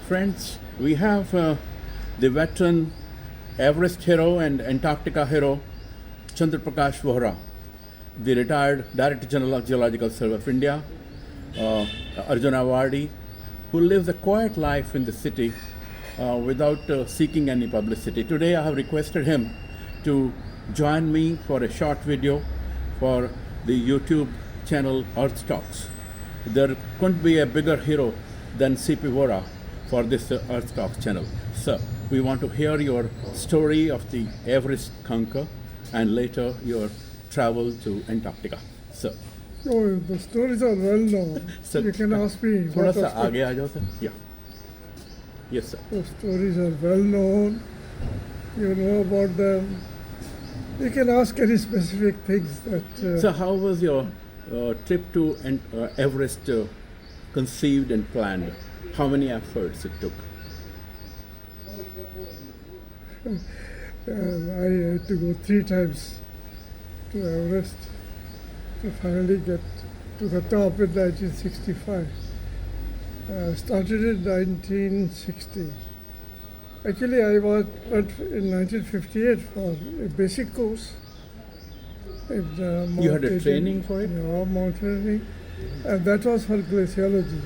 Friends, we have the veteran Everest hero and Antarctica hero, Chander Prakash Vohra, the retired Director General of Geological Survey of India, Arjuna Awardee, who lives a quiet life in the city without seeking any publicity. Today I have requested him to join me for a short video for the YouTube channel Earth Talks. There couldn't be a bigger hero than CP Vohra for this Earth Talks channel. Sir, we want to hear your story of the Everest conquer and later your travel to Antarctica. Sir. Oh, the stories are well known. Sir, you can ask me. थोड़ा सा आगे आ जाओ sir. Yeah. Yes sir. The stories are well known. You know about them. You can ask any specific things that. So how was your trip to Everest conceived and planned? How many efforts it took? I had to go 3 times to Everest to finally get to the top in 1965. Started in 1960. Actually, I went in 1958 for a basic course. You had a training for it? Yeah, mountaineering. And that was for glaciology.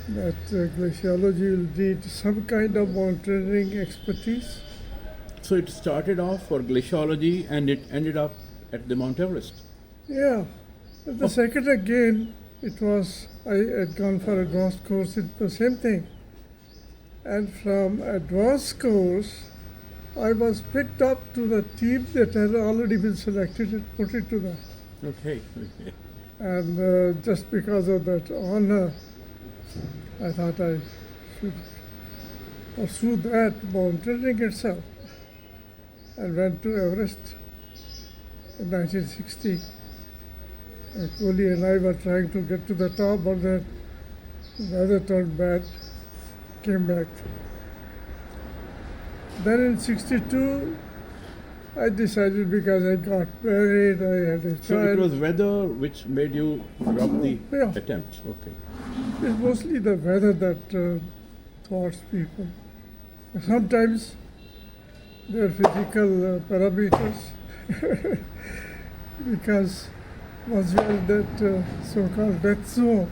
That glaciology will need some kind of mountaineering expertise. So it started off for glaciology and it ended up at the Mount Everest. Yeah. The second again, I had gone for advanced course, it's the same thing. And from advanced course, I was picked up to the team that had already been selected and put into that. Okay. And just because of that honor, I thought I should pursue that mountaineering itself. And went to Everest in 1960. Kohli and I were trying to get to the top, but the weather turned bad, came back. Then in 62, I decided because I got married, I had a child. So it was weather which made you drop the attempt? Okay. It's mostly the weather that thwarts people. Sometimes their physical parameters, because once you are in that so-called death zone,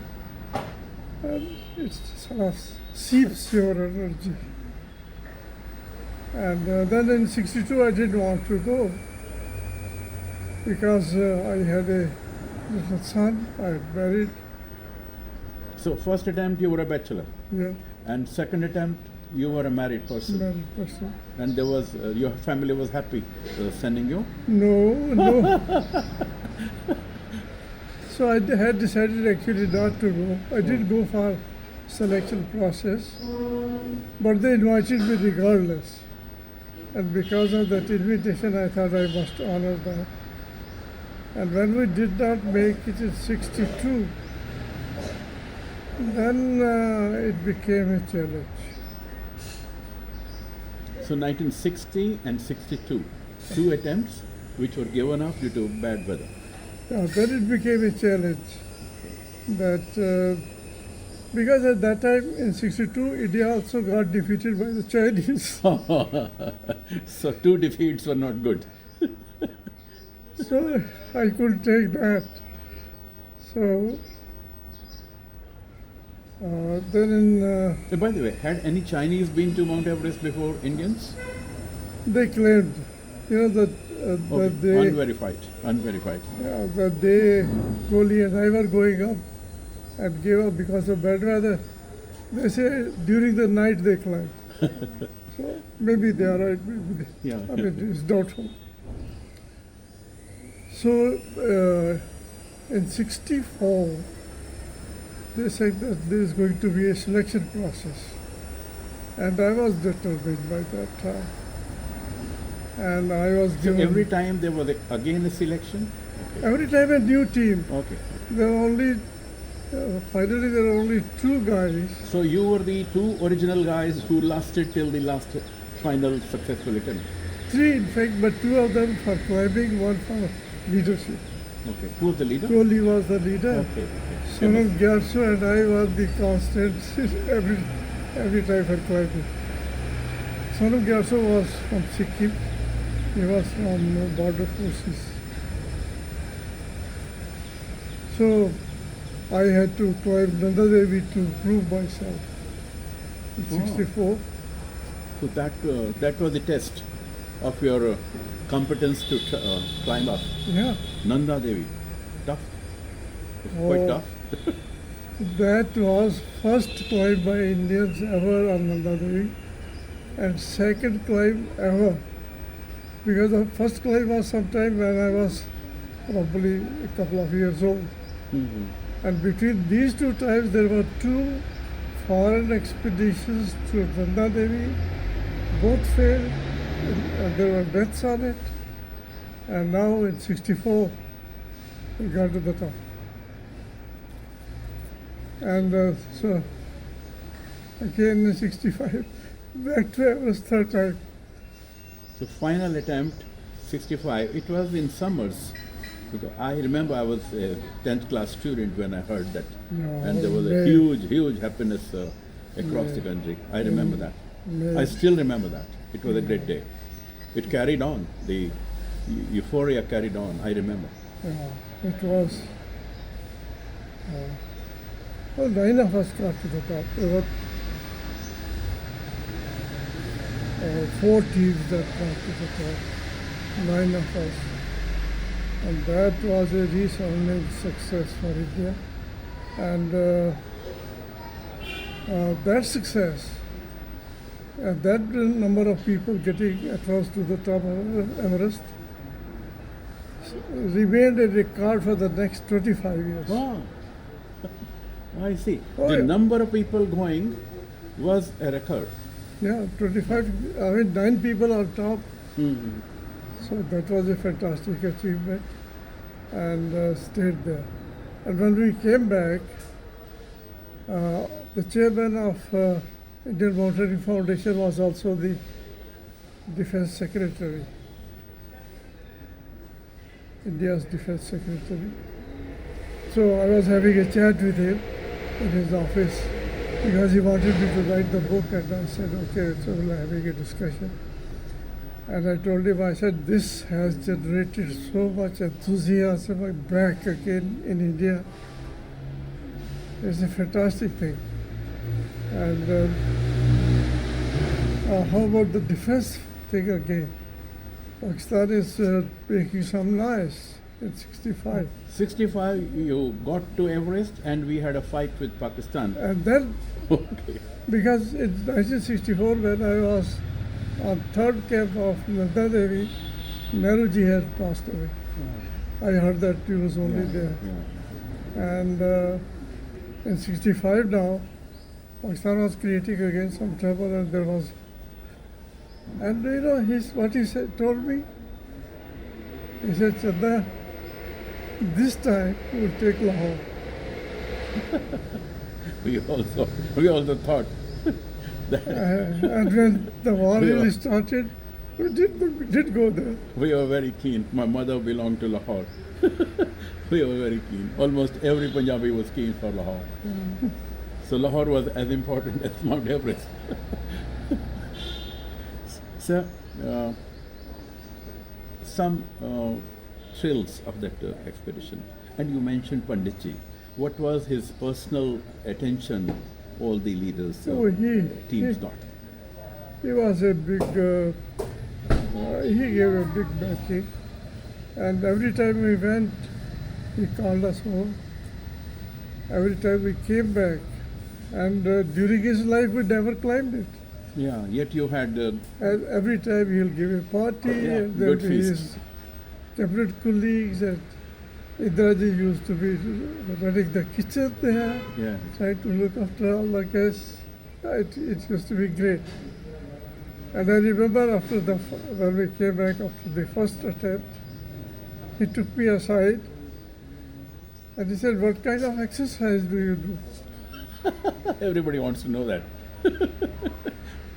it sort of seeps your energy. And then in 62 I didn't want to go because I had a little son, I had married. So first attempt you were a bachelor? Yeah. And second attempt you were a married person? Married person. And there was, your family was happy sending you? No. So I had decided actually not to go. I did go for selection process, but they invited me regardless. And because of that invitation, I thought I must honor that. And when we did not make it in 62, then it became a challenge. So 1960 and 62, 2 attempts which were given up due to bad weather. Yeah, then it became a challenge. That because at that time in 62, India also got defeated by the Chinese. So 2 defeats were not good. So I couldn't take that. So then in By the way, had any Chinese been to Mount Everest before Indians? they claimed, that they, Unverified. yeah, that they, Kohli and I were going up and gave up because of bad weather. They say during the night they climbed. So maybe they are right, maybe they, Yeah. I mean, it's doubtful. So in 64, they said that there is going to be a selection process. And I was determined by that time. And I was So given... every time there was again a selection? Every time a new team. Okay. There were only, finally there were only 2 guys. So you were the 2 original guys who lasted till the last final successful attempt? 3 in fact, but 2 of them for climbing, 1 for leadership. Okay. Who was the leader? Kohli was the leader. Okay. Sonam Gyarso and I were the constants every every time I climbed it. Sonu Gyatso was from Sikkim. He was from border forces. So I had to climb Nanda Devi to prove myself in Oh. 64. So that was the test of your competence to climb up. Yeah, Nanda Devi. Tough. It's quite Oh. tough. that was first climb by Indians ever on Nanda Devi and second climb ever. Because the first climb was sometime when I was probably a couple of years old. Mhm. And between these two times, there were two foreign expeditions to Nanda Devi. Both failed, and there were deaths on it. And now in 64, we got to the top. And so, again in 65, back to Everest third time. So final attempt, 65. It was in summers. Because I remember I was a 10th class student when I heard that. No, And there was a May. huge happiness across the May. country. I remember that. May. I still remember that. It was a great day. It carried on. The euphoria carried on. I remember. It was. Well, 9 of us got to the top. There were 4 teams that got to the top. 9 of us. And that was a resounding success for India. And that success, and that number of people getting across to the top of Everest remained a record for the next 25 years. Wow. I see. Oh, The yeah. number of people going was a record. Yeah, 25, I mean 9 people on top. Mhm. So that was a fantastic achievement and stayed there. And when we came back, the chairman of Indian Mountaineering Foundation was also the Defense Secretary, India's Defense Secretary. So I was having a chat with him in his office because he wanted me to write the book, and I said, okay, so we're having a discussion. And I told him, I said, this has generated so much enthusiasm back again in India. It's a fantastic thing. And how about the defense thing again? Pakistan is making some noise in 65. 65, you got to Everest and we had a fight with Pakistan. And then, Okay. because in 1964, when I was on third camp of Nanda Devi, Nehruji had passed away. I heard that he was only there. Yeah. And in 65 now, Pakistan was creating again some trouble, and there was. And you know, what he said, told me, he said, Chander, this time we'll take Lahore. We also thought that And when the war really started, we did go there. we were very keen. My mother belonged to Lahore. We were very keen. Almost every Punjabi was keen for Lahore. So Lahore was as important as Mount Everest. Sir, some thrills of that expedition. And you mentioned Panditji. What was his personal attention all the leaders, So teams got? he was a big, he gave a big backing. And every time we went, he called us home. Every time we came back. And during his life, we never climbed it. Yeah, yet you had And every time he'll give a party, Yeah, and there'll good be feast. his cabinet colleagues, and Indraji used to be running the kitchen there, yeah. trying to look after all the guests. It used to be great. And I remember when we came back after the first attempt, he took me aside and he said, "What kind of exercise do you do?" Everybody wants to know that.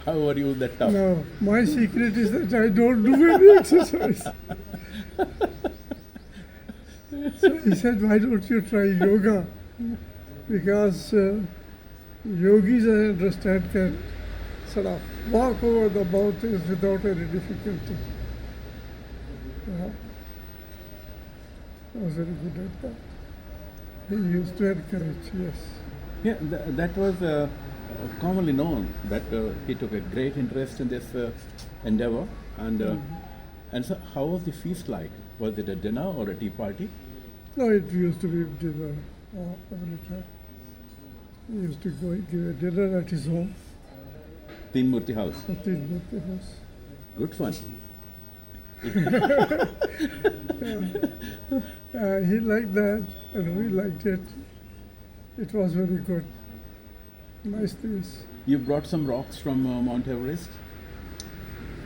How were you that tough? No, my secret is that I don't do any exercise. So he said, "Why don't you try yoga?" Because yogis, I understand, can sort of walk over the mountains without any difficulty. Yeah. I was very good at that. He used to encourage, yes. Yeah, that was commonly known that he took a great interest in this endeavor. And so, how was the feast like? Was it a dinner or a tea party? No, it used to be dinner every time. He used to go give a dinner at his home, Teen Murti house. at his birthday house. Good fun. He liked that, and we liked it. It was very good. Nice place. You brought some rocks from Mount Everest.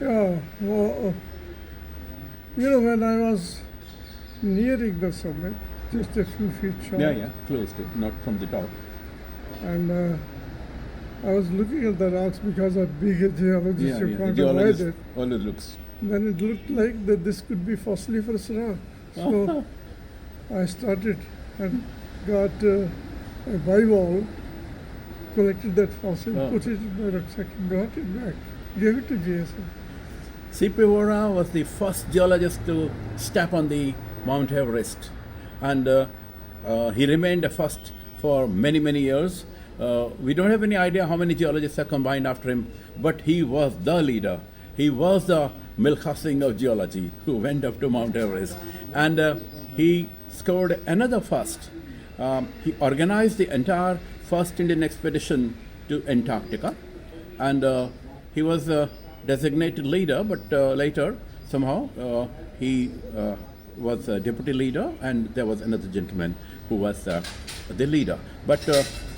Yeah, well, when I was nearing the summit, just a few feet short, Yeah, close to, not from the top. and I was looking at the rocks because of being a geologist, you can't avoid it. Always looks. Then it looked like that this could be fossiliferous rock. So I started and got a bivalve, collected that fossil, put it in my rucksack, and brought it back, gave it to GSM. C.P. Vohra was the first geologist to step on the Mount Everest, and he remained a first for many, many years. We don't have any idea how many geologists are combined after him, but he was the leader. He was the Milkha Singh of geology who went up to Mount Everest, and he scored another first. He organized the entire first Indian expedition to Antarctica, and he was a designated leader, but later somehow he was a deputy leader, and there was another gentleman who was the leader. But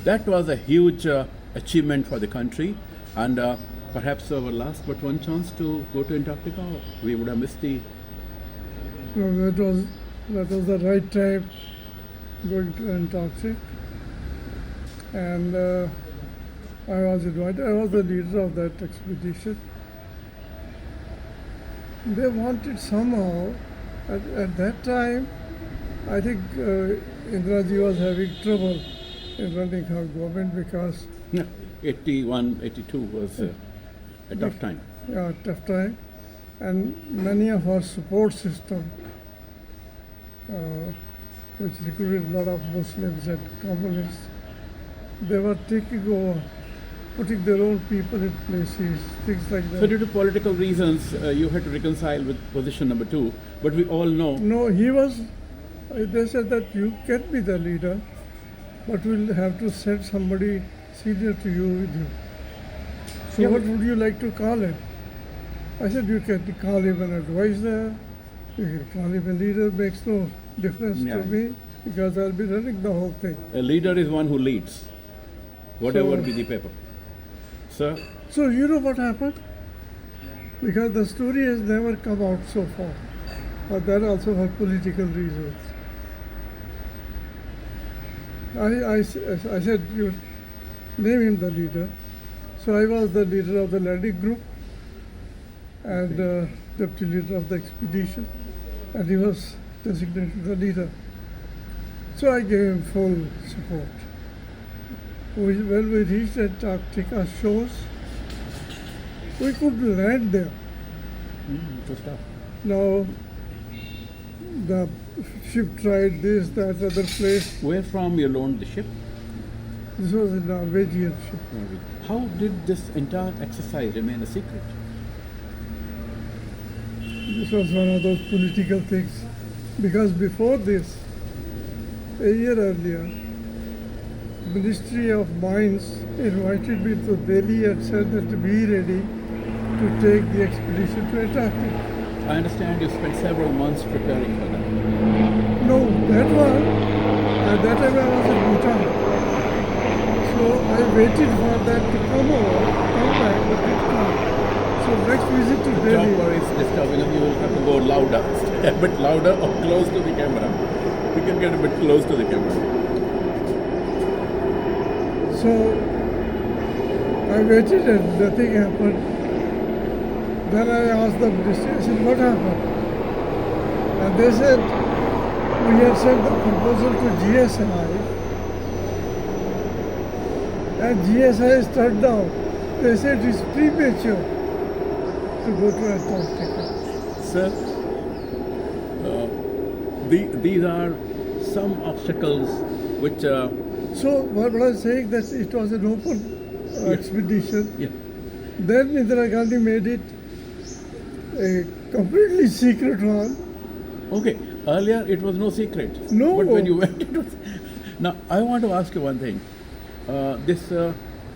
that was a huge achievement for the country, and perhaps our last but one chance to go to Antarctica, we would have missed the. No, that was the right time going to Antarctica, and I was invited. I was the leader of that expedition. They wanted somehow, at that time, I think Indiraji was having trouble in running her government because 81, 82 was a tough time. Yeah, tough time, and many of our support system, which recruited a lot of Muslims and communists, they were taking over, putting their own people in places, things like that. So due to political reasons, you had to reconcile with position number 2, but we all know. No, they said that you can be the leader, but we'll have to send somebody senior to you with you. So Yeah, what would you like to call him? I said, you can call him an advisor, you can call him a leader, makes no difference to me, because I'll be running the whole thing. A leader is one who leads, whatever So- be the paper. Sir, So you know what happened? Because the story has never come out so far, but that also for political reasons. I said, you name him the leader. So I was the leader of the landing group and deputy leader of the expedition, and he was designated the leader. So I gave him full support. When we reached Antarctica shores, we couldn't land there. it was tough. Now, the ship tried this, that, other place. Where from you loaned the ship? This was a Norwegian ship. How did this entire exercise remain a secret? This was one of those political things. Because before this, a year earlier, Ministry of Mines invited me to Delhi and said that be ready to take the expedition to Antarctica. I understand you spent several months preparing for that. No, at that time I was in Bhutan. So I waited for that to come back, but it didn't come. So next visit to Delhi. Chopper is disturbing us. You will have to go louder, a bit louder or close to the camera. We can get a bit close to the camera. So I waited and nothing happened. Then I asked the ministry, I said, what happened? And they said, we had sent the proposal to GSI And GSI is turned down. They said it's premature to go to Antarctica. Sir, these are some obstacles which. So what I'm saying that it was an open expedition. Yeah. Then Indira Gandhi made it a completely secret one. Okay. Earlier it was no secret. No. But when you went, it was. Now I want to ask you one thing. This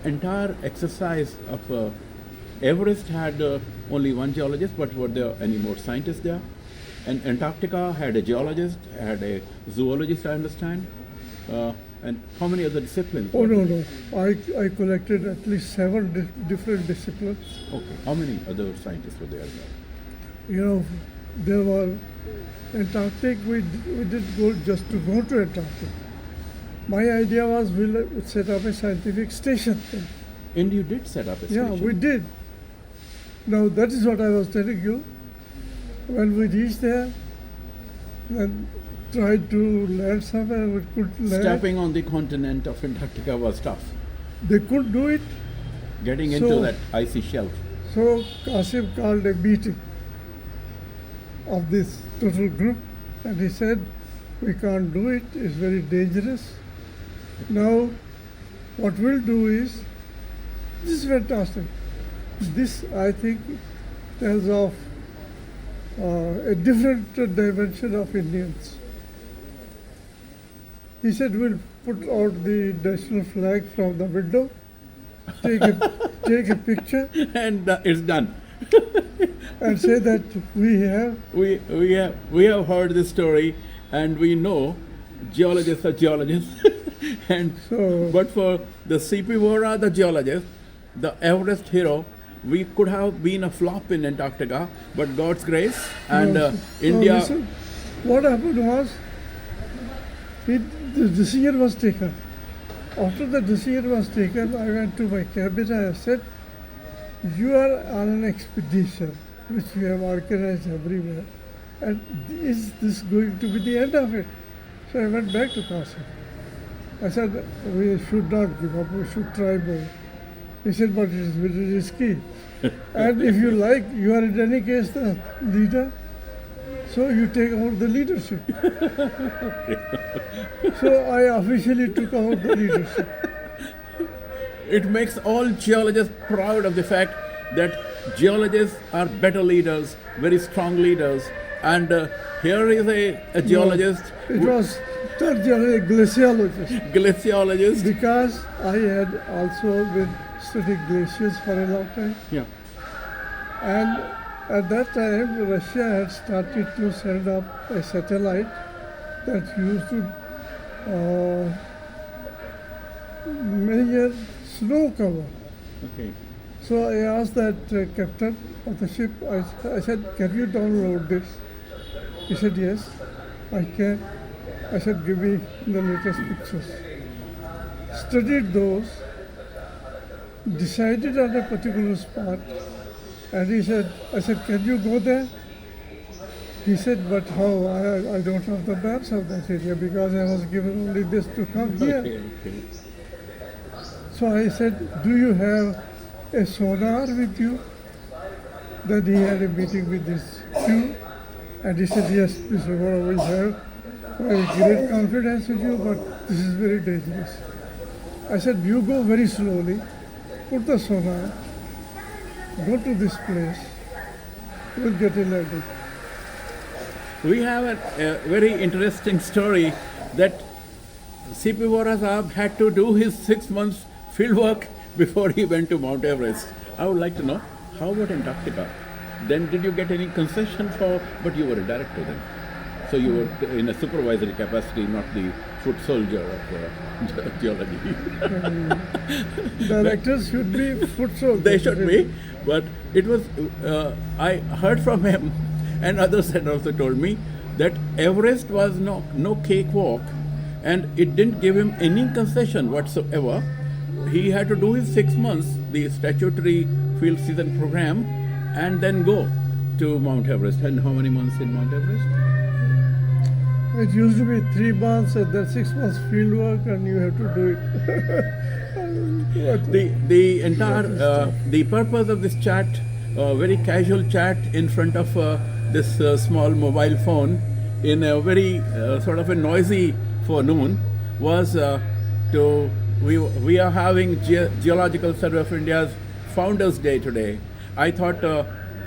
entire exercise of Everest had only one geologist, but were there any more scientists there? And Antarctica had a geologist, had a zoologist, I understand. And how many other disciplines? Oh no. I collected at least 7 different disciplines. Okay. How many other scientists were there? You know, there were Antarctic. We didn't go just to go to Antarctic. My idea was we'll set up a scientific station. And you did set up a station? Yeah, we did. Now that is what I was telling you. When we reached there and tried to land somewhere, we couldn't land. Stepping on the continent of Antarctica was tough. They couldn't do it. Getting into that icy shelf. So Qasim called a meeting of this total group and he said, we can't do it, it's very dangerous. Now, what we'll do is, this is fantastic. This, I think, tells of a different dimension of Indians. He said, we'll put out the national flag from the window, take a picture, And it's done. and say that We have heard this story, and we know geologists are geologists. And but for the C P Vohra, the geologist, the Everest hero, we could have been a flop in Antarctica, but God's grace and India. Listen, what happened was, the decision was taken. After the decision was taken, I went to my cabinet and I said, you are on an expedition which we have organized everywhere, and is this going to be the end of it? So I went back to Qasim. I said, we should not give up, we should try more. He said, but it is very risky. And if you like, you are in any case the leader, so you take over the leadership. So I officially took over the leadership. It makes all geologists proud of the fact that geologists are better leaders, very strong leaders. And here is a geologist. It was third generation glaciologist. Glaciologist. Because I had also been studying glaciers for a long time. Yeah. And at that time, Russia had started to send up a satellite that used to measure snow cover. Okay. So I asked that captain of the ship, I said, can you download this? He said, yes, I can. I said, give me the latest pictures. Studied those, decided on a particular spot, and he said, I said, can you go there? He said, but how? I don't have the maps of that area because I was given only this to come here. Okay. So I said, do you have a sonar with you? Then he had a meeting with this Jew, and he said, yes, Mr. Vohra will have great confidence with you, but this is very dangerous. I said, you go very slowly, put the sonar, go to this place, we'll get a landing. We have a very interesting story that C P Vohra Sahab had to do his 6 months field work before he went to Mount Everest. I would like to know, how about Antarctica? Then did you get any concession for, but you were a director then. So you were in a supervisory capacity, not the foot soldier of geology. Directors should be foot soldiers. They should be, but it was, I heard from him, and others had also told me, that Everest was no cakewalk, and it didn't give him any concession whatsoever. He had to do his 6 months, the statutory field season program, and then go to Mount Everest. And how many months in Mount Everest? It used to be 3 months and then 6 months field work, and you have to do it. The entire the purpose of this chat, very casual chat in front of this small mobile phone in a very sort of a noisy forenoon was we are having Geological Survey of India's Founders Day today. I thought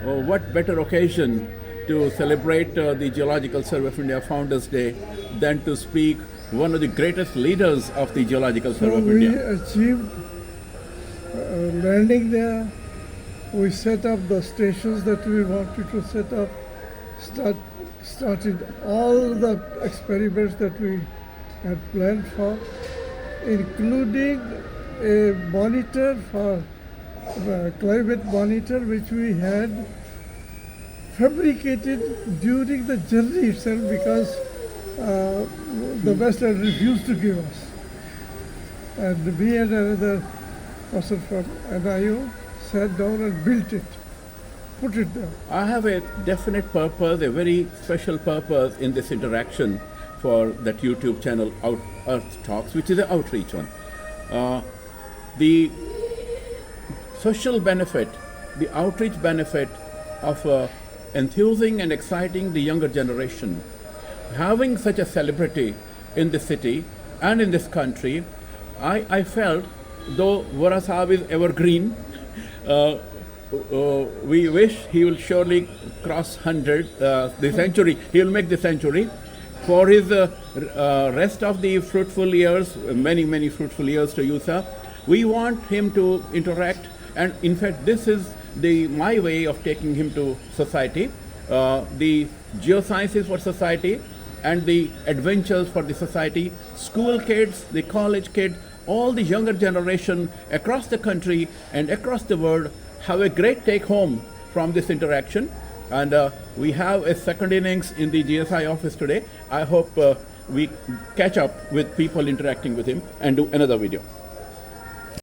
what better occasion to celebrate the Geological Survey of India Founders Day than to speak one of the greatest leaders of the Geological Survey of India. We achieved landing there. We set up the stations that we wanted to set up, started all the experiments that we had planned for, including a monitor for climate monitor which we had fabricated during the journey itself because the West had refused to give us. And me and another person from NIO sat down and built it, put it there. I have a definite purpose, a very special purpose in this interaction for that YouTube channel, Earth Talks, which is an outreach one. The social benefit, the outreach benefit of enthusing and exciting the younger generation. Having such a celebrity in the city and in this country, I felt, though Vohra Sahab is evergreen, we wish he will surely cross 100, the century. He will make the century. For his rest of the fruitful years, many fruitful years to you, sir, we want him to interact. And in fact, this is my way of taking him to society, the geosciences for society and the adventures for the society, school kids, the college kids, all the younger generation across the country and across the world have a great take home from this interaction. And we have a second innings in the GSI office today. I hope we catch up with people interacting with him and do another video.